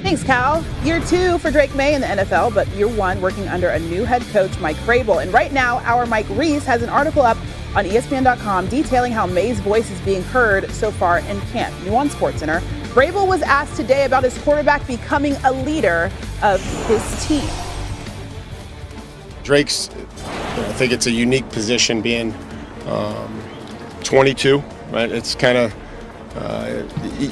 Thanks, Cal. Year 2 for Drake May in the NFL, but year 1 working under a new head coach, Mike Vrabel. And right now, our Mike Reese has an article up on ESPN.com detailing how May's voice is being heard so far in camp. New on SportsCenter, Vrabel was asked today about his quarterback becoming a leader of his team. Drake's, I think it's a unique position being 22, right? It's kind of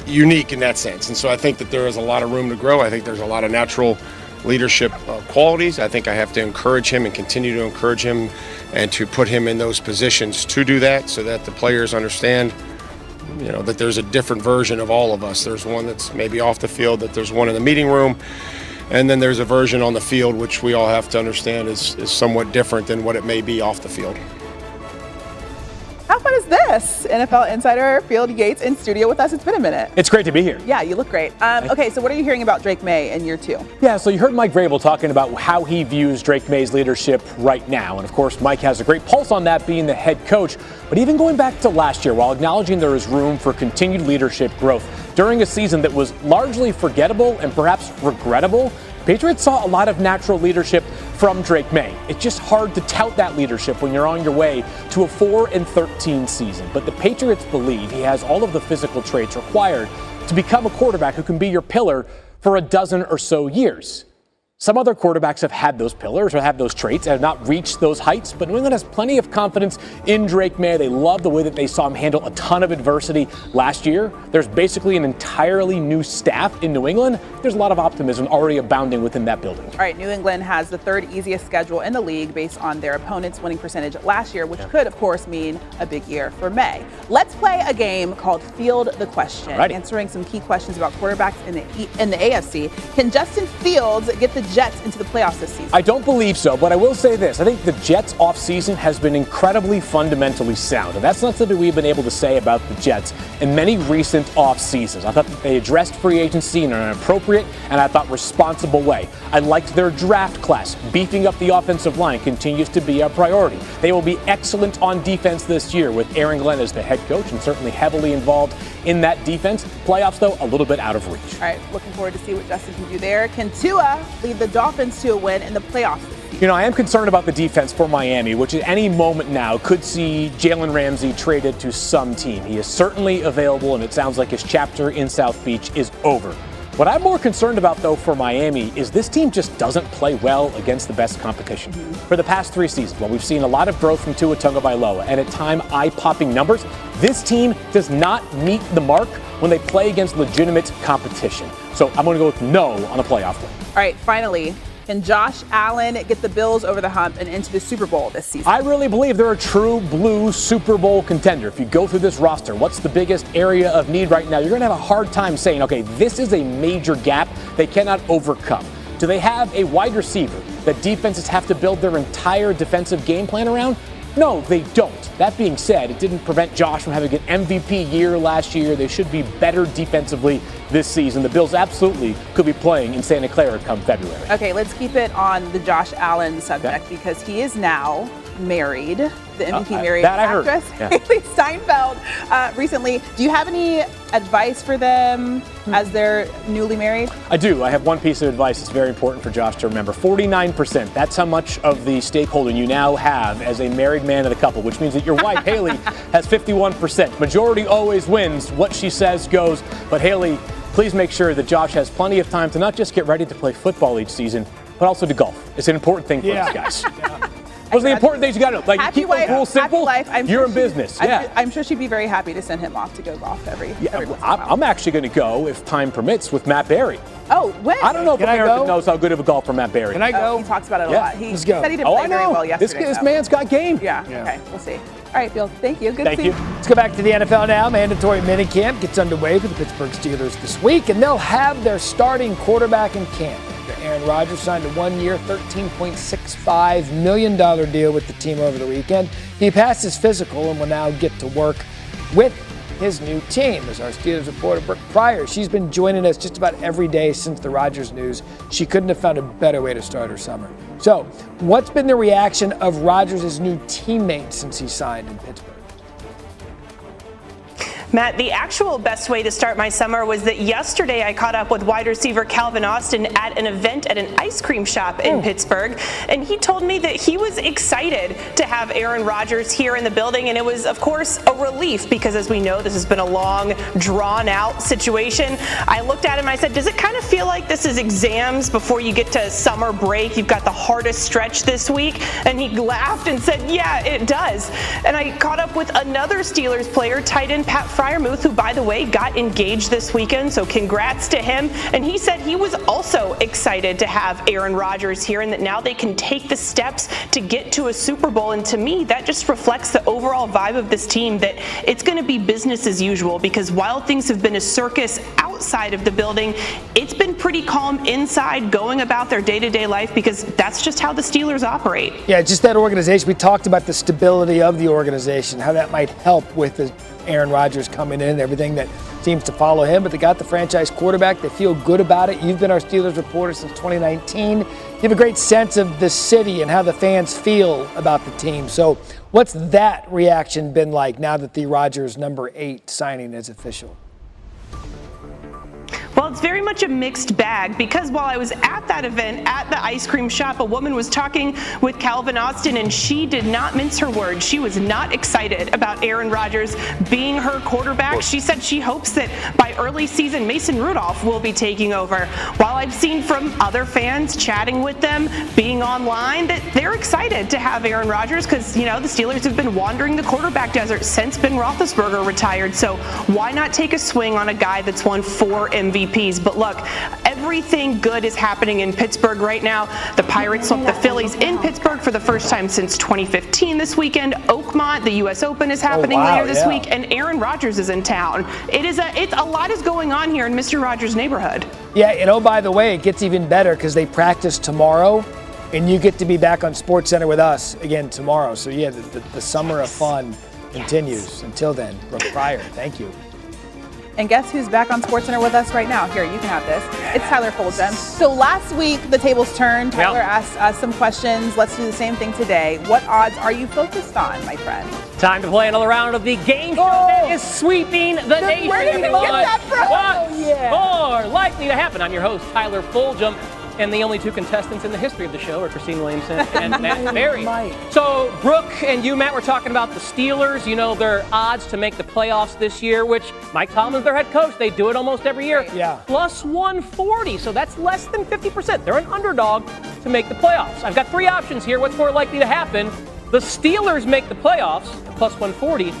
unique in that sense. And so I think that there is a lot of room to grow. I think there's a lot of natural leadership qualities. I think I have to encourage him and continue to encourage him and to put him in those positions to do that so that the players understand, you know, that there's a different version of all of us. There's one that's maybe off the field, that there's one in the meeting room, and then there's a version on the field which we all have to understand is somewhat different than what it may be off the field. How fun is this? NFL insider Field Yates in studio with us. It's been a minute. It's great to be here. Yeah, you look great. Okay, so what are you hearing about Drake May in year 2? Yeah, so you heard Mike Vrabel talking about how he views Drake May's leadership right now. And of course, Mike has a great pulse on that being the head coach. But even going back to last year, while acknowledging there is room for continued leadership growth, during a season that was largely forgettable and perhaps regrettable, Patriots saw a lot of natural leadership from Drake May. It's just hard to tout that leadership when you're on your way to a 4-13 season. But the Patriots believe he has all of the physical traits required to become a quarterback who can be your pillar for a dozen or so years. Some other quarterbacks have had those pillars or have those traits and have not reached those heights, but New England has plenty of confidence in Drake May. They love the way that they saw him handle a ton of adversity last year. There's basically an entirely new staff in New England. There's a lot of optimism already abounding within that building. All right, New England has the 3rd easiest schedule in the league based on their opponent's winning percentage last year, which could, of course, mean a big year for May. Let's play a game called Field the Question, answering some key questions about quarterbacks in the AFC. Can Justin Fields get the Jets into the playoffs this season? I don't believe so, but I will say this. I think the Jets offseason has been incredibly fundamentally sound, and that's not something we've been able to say about the Jets in many recent off seasons. I thought that they addressed free agency in an appropriate and I thought responsible way. I liked their draft class. Beefing up the offensive line continues to be a priority. They will be excellent on defense this year with Aaron Glenn as the head coach and certainly heavily involved in that defense. Playoffs, though, a little bit out of reach. All right, looking forward to see what Justin can do there. Can Tua lead the Dolphins to a win in the playoffs this season? You know, I am concerned about the defense for Miami, which at any moment now could see Jalen Ramsey traded to some team. He is certainly available, and it sounds like his chapter in South Beach is over. What I'm more concerned about, though, for Miami is this team just doesn't play well against the best competition. For the past 3 seasons, while we've seen a lot of growth from Tua Tagovailoa and at time eye-popping numbers, this team does not meet the mark when they play against legitimate competition. So I'm going to go with no on a playoff win. All right, finally, can Josh Allen get the Bills over the hump and into the Super Bowl this season? I really believe they're a true blue Super Bowl contender. If you go through this roster, what's the biggest area of need right now? You're going to have a hard time saying, okay, this is a major gap they cannot overcome. Do they have a wide receiver that defenses have to build their entire defensive game plan around? No, they don't. That being said, it didn't prevent Josh from having an MVP year last year. They should be better defensively this season. The Bills absolutely could be playing in Santa Clara come February. Okay, let's keep it on the Josh Allen subject because he is now married, the MVP married actress, Haley Steinfeld, recently. Do you have any advice for them as they're newly married? I do. I have one piece of advice that's very important for Josh to remember. 49%. That's how much of the stakeholding you now have as a married man of the couple, which means that your wife, Haley, has 51%. Majority always wins. What she says goes. But Haley, please make sure that Josh has plenty of time to not just get ready to play football each season, but also to golf. It's an important thing for us guys. Those are the important things you got to know. Like, you keep the rules simple, you're in business. I'm sure she'd be very happy to send him off to go golf every once in a while. I'm actually going to go, if time permits, with Matt Barry. Oh, when? I don't know if America knows how good of a golfer Matt Barry is. Can I go? He talks about it a lot. He said he didn't play very well yesterday. This man's got game. Yeah, okay, we'll see. All right, Bill, thank you. Good to see you. Let's go back to the NFL now. Mandatory minicamp gets underway for the Pittsburgh Steelers this week, and they'll have their starting quarterback in camp. Aaron Rodgers signed a 1-year, $13.65 million deal with the team over the weekend. He passed his physical and will now get to work with his new team. As our Steelers reporter, Brooke Pryor, she's been joining us just about every day since the Rodgers news. She couldn't have found a better way to start her summer. So, what's been the reaction of Rodgers' new teammates since he signed in Pittsburgh? Matt, the actual best way to start my summer was that yesterday I caught up with wide receiver Calvin Austin at an event at an ice cream shop in Pittsburgh, and he told me that he was excited to have Aaron Rodgers here in the building, and it was, of course, a relief because, as we know, this has been a long, drawn-out situation. I looked at him, I said, does it kind of feel like this is exams before you get to summer break? You've got the hardest stretch this week? And he laughed and said, yeah, it does. And I caught up with another Steelers player, tight end Pat Freiermuth, who, by the way, got engaged this weekend, so congrats to him. And he said he was also excited to have Aaron Rodgers here and that now they can take the steps to get to a Super Bowl. And to me, that just reflects the overall vibe of this team, that it's going to be business as usual, because while things have been a circus outside of the building, it's been pretty calm inside, going about their day-to-day life, because that's just how the Steelers operate. Yeah, just that organization. We talked about the stability of the organization, how that might help with Aaron Rodgers coming in, everything that seems to follow him, but they got the franchise quarterback. They feel good about it. You've been our Steelers reporter since 2019. You have a great sense of the city and how the fans feel about the team. So what's that reaction been like now that the Rodgers number 8 signing is official? Well, it's very much a mixed bag, because while I was at that event at the ice cream shop, a woman was talking with Calvin Austin, and she did not mince her words. She was not excited about Aaron Rodgers being her quarterback. She said she hopes that by early season, Mason Rudolph will be taking over. While I've seen from other fans chatting with them, being online, that they're excited to have Aaron Rodgers because, you know, the Steelers have been wandering the quarterback desert since Ben Roethlisberger retired. So why not take a swing on a guy that's won 4 MVPs? But look, everything good is happening in Pittsburgh right now. The Pirates swept the Phillies in Pittsburgh for the first time since 2015 this weekend. Oakmont, the U.S. Open is happening later this week, and Aaron Rodgers is in town. It's a lot is going on here in Mr. Rodgers' neighborhood. Yeah, and oh, by the way, it gets even better because they practice tomorrow, and you get to be back on SportsCenter with us again tomorrow. So yeah, the summer of fun continues. Until then, Brooke Pryor, thank you. And guess who's back on SportsCenter with us right now? Here, you can have this. It's Tyler Fulgham. So last week, the tables turned. Tyler asked us some questions. Let's do the same thing today. What odds are you focused on, my friend? Time to play another round of the game show that is sweeping the nation. Where did you get that from? What's more likely to happen? I'm your host, Tyler Fulgham. And the only 2 contestants in the history of the show are Christine Williamson and Matt Berry. So Brooke and you, Matt, were talking about the Steelers. You know, their odds to make the playoffs this year, which Mike Tomlin's their head coach. They do it almost every year. Yeah. Plus 140, so that's less than 50%. They're an underdog to make the playoffs. I've got 3 options here. What's more likely to happen? The Steelers make the playoffs, plus 140,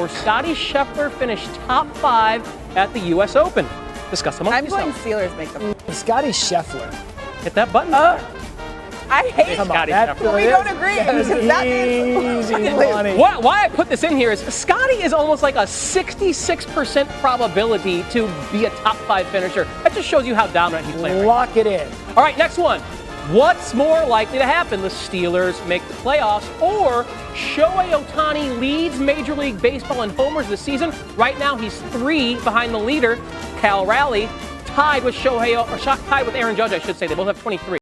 or Scotty Scheffler finish top 5 at the U.S. Open. Discuss amongst yourselves. I'm going Steelers make them. Scotty Scheffler. Hit that button. I hate Scotty Scheffler. We don't agree. That means money. Why I put this in here is Scotty is almost like a 66% probability to be a top 5 finisher. That just shows you how dominant he's playing. Lock it in. All right, next one. What's more likely to happen? The Steelers make the playoffs, or Shohei Ohtani leads Major League Baseball in homers this season. Right now, he's 3 behind the leader, Cal Raleigh, tied with Aaron Judge, I should say. They both have 23.